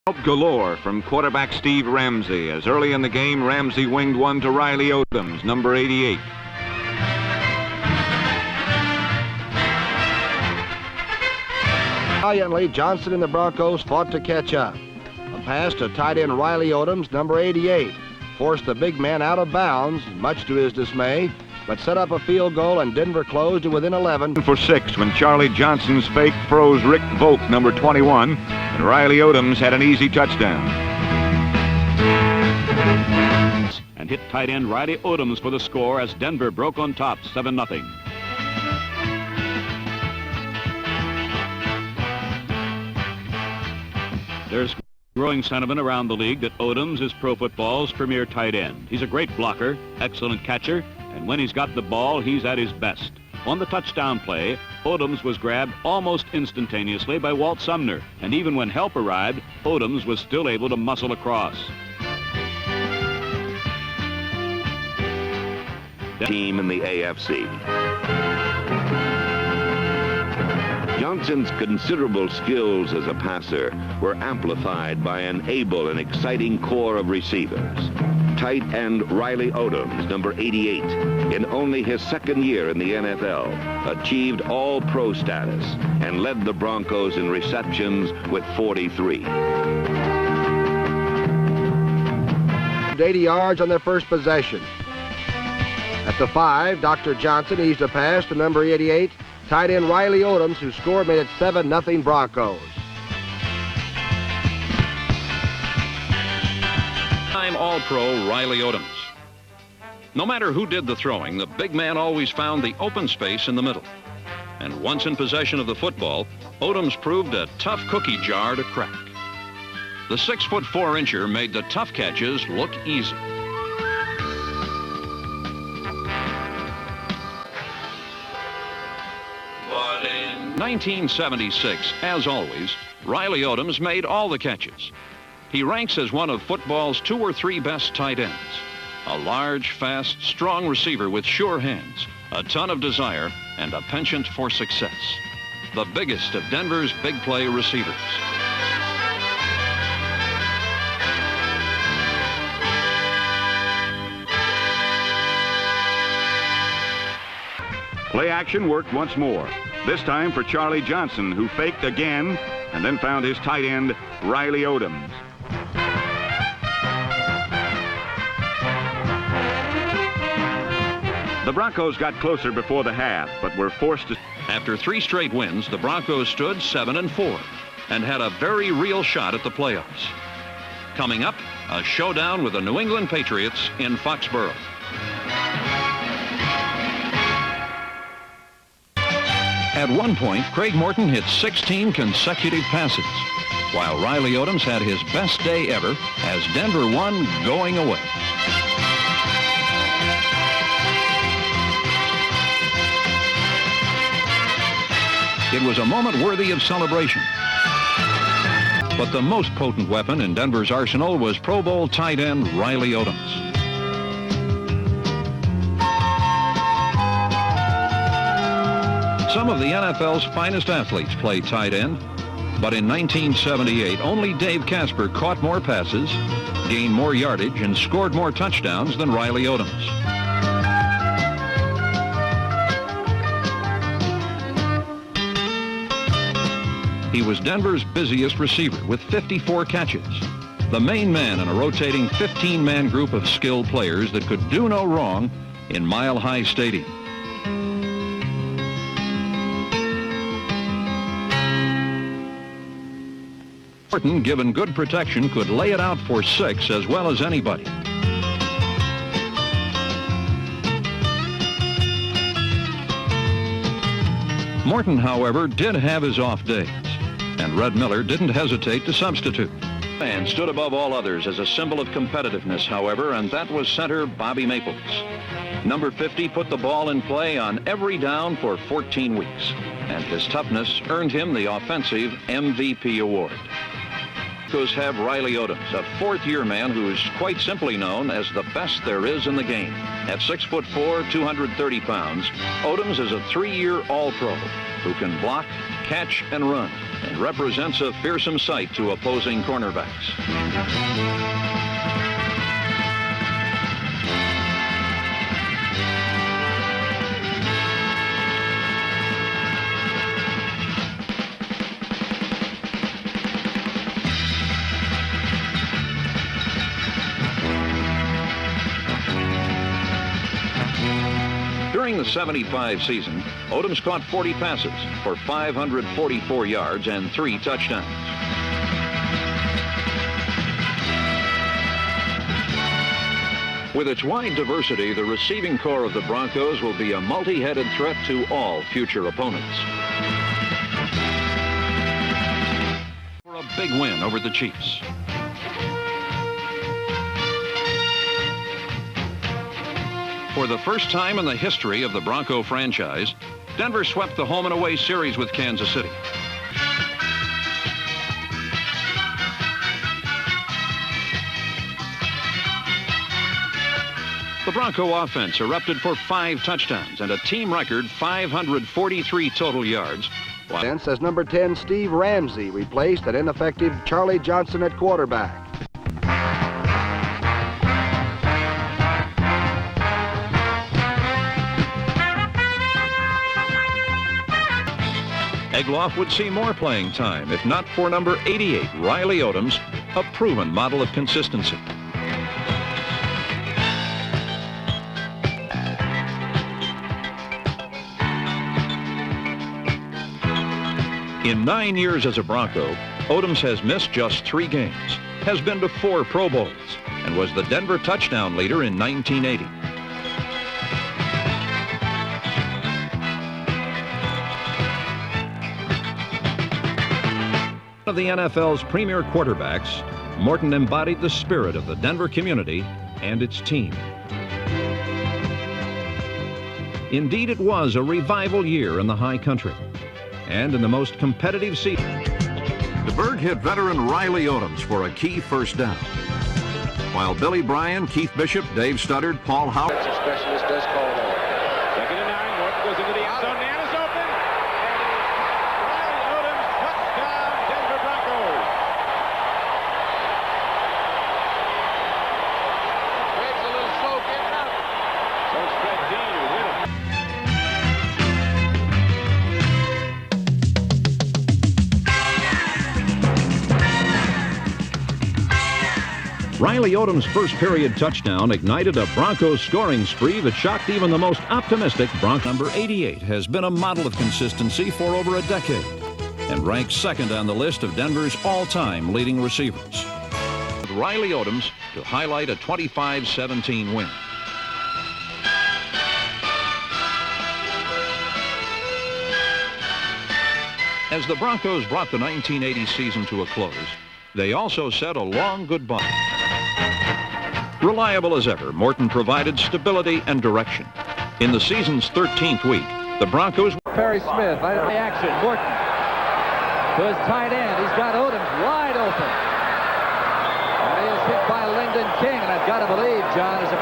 Help galore from quarterback Steve Ramsey, as early in the game, Ramsey winged one to Riley Odoms, number 88. Valiantly, Johnson and the Broncos fought to catch up. A pass to tight end Riley Odoms, number 88, forced the big man out of bounds, much to his dismay, but set up a field goal, and Denver closed to within 11. For 6 when Charlie Johnson's fake froze Rick Volk, number 21, and Riley Odoms had an easy touchdown. And hit tight end Riley Odoms for the score as Denver broke on top 7-0. There's growing sentiment around the league that Odoms is pro football's premier tight end. He's a great blocker, excellent catcher, and when he's got the ball, he's at his best. On the touchdown play, Odoms was grabbed almost instantaneously by Walt Sumner, and even when help arrived, Odoms was still able to muscle across. Team in the AFC. Johnson's considerable skills as a passer were amplified by an able and exciting core of receivers. Tight end Riley Odoms, number 88, in only his second year in the NFL, achieved All-Pro status and led the Broncos in receptions with 43. 80 yards on their first possession. At the 5, Dr. Johnson eased a pass to number 88, tight end Riley Odoms, who scored, made it 7-0 Broncos. All-Pro Riley Odoms. No matter who did the throwing, the big man always found the open space in the middle. And once in possession of the football, Odoms proved a tough cookie jar to crack. The 6'4" made the tough catches look easy. In 1976, as always, Riley Odoms made all the catches. He ranks as one of football's 2 or 3 best tight ends. A large, fast, strong receiver with sure hands, a ton of desire, and a penchant for success. The biggest of Denver's big play receivers. Play action worked once more, this time for Charlie Johnson, who faked again and then found his tight end, Riley Odoms. The Broncos got closer before the half, but were forced to... After 3 straight wins, the Broncos stood 7-4 and had a very real shot at the playoffs. Coming up, a showdown with the New England Patriots in Foxborough. At one point, Craig Morton hit 16 consecutive passes, while Riley Odoms had his best day ever as Denver won going away. It was a moment worthy of celebration. But the most potent weapon in Denver's arsenal was Pro Bowl tight end Riley Odoms. Some of the NFL's finest athletes play tight end, but in 1978, only Dave Casper caught more passes, gained more yardage, and scored more touchdowns than Riley Odoms. He was Denver's busiest receiver with 54 catches, the main man in a rotating 15-man group of skilled players that could do no wrong in Mile High Stadium. Morton, given good protection, could lay it out for 6 as well as anybody. Morton, however, did have his off days, and Red Miller didn't hesitate to substitute. And stood above all others as a symbol of competitiveness, however, and that was center Bobby Maples. Number 50 put the ball in play on every down for 14 weeks, and his toughness earned him the offensive MVP award. Broncos have Riley Odoms, a 4th-year man who is quite simply known as the best there is in the game. At 6'4", 230 pounds, Odoms is a 3-year All-Pro who can block, catch and run and represents a fearsome sight to opposing cornerbacks. During the '75 season, Odoms caught 40 passes for 544 yards and 3 touchdowns. With its wide diversity, the receiving corps of the Broncos will be a multi-headed threat to all future opponents. For a big win over the Chiefs. For the first time in the history of the Bronco franchise, Denver swept the home and away series with Kansas City. The Bronco offense erupted for 5 touchdowns and a team record 543 total yards. As number 10, Steve Ramsey replaced an ineffective Charlie Johnson at quarterback. Egloff would see more playing time, if not for number 88, Riley Odoms, a proven model of consistency. In 9 years as a Bronco, Odoms has missed just 3 games, has been to 4 Pro Bowls, and was the Denver touchdown leader in 1980. One of the NFL's premier quarterbacks, Morton embodied the spirit of the Denver community and its team. Indeed, it was a revival year in the high country and in the most competitive season. DeBerg hit veteran Riley Odoms for a key first down, while Billy Bryan, Keith Bishop, Dave Studdard, Paul Howard. Specialist does call that. 2nd and 9. Morton goes into the end zone. Man is open. Riley Odoms, touchdown, Denver Broncos. Wade's a little slow getting up. So Fred Dean will win it. Riley Odoms' first period touchdown ignited a Broncos scoring spree that shocked even the most optimistic Bronco. Number 88 has been a model of consistency for over a decade and ranks 2nd on the list of Denver's all-time leading receivers. With Riley Odoms to highlight a 25-17 win. As the Broncos brought the 1980 season to a close, they also said a long goodbye. Reliable as ever, Morton provided stability and direction. In the season's 13th week, the Broncos... Perry Smith, action, Morton to his tight end. He's got Odoms wide open. And he is hit by Lyndon King, and I've got to believe, John, as a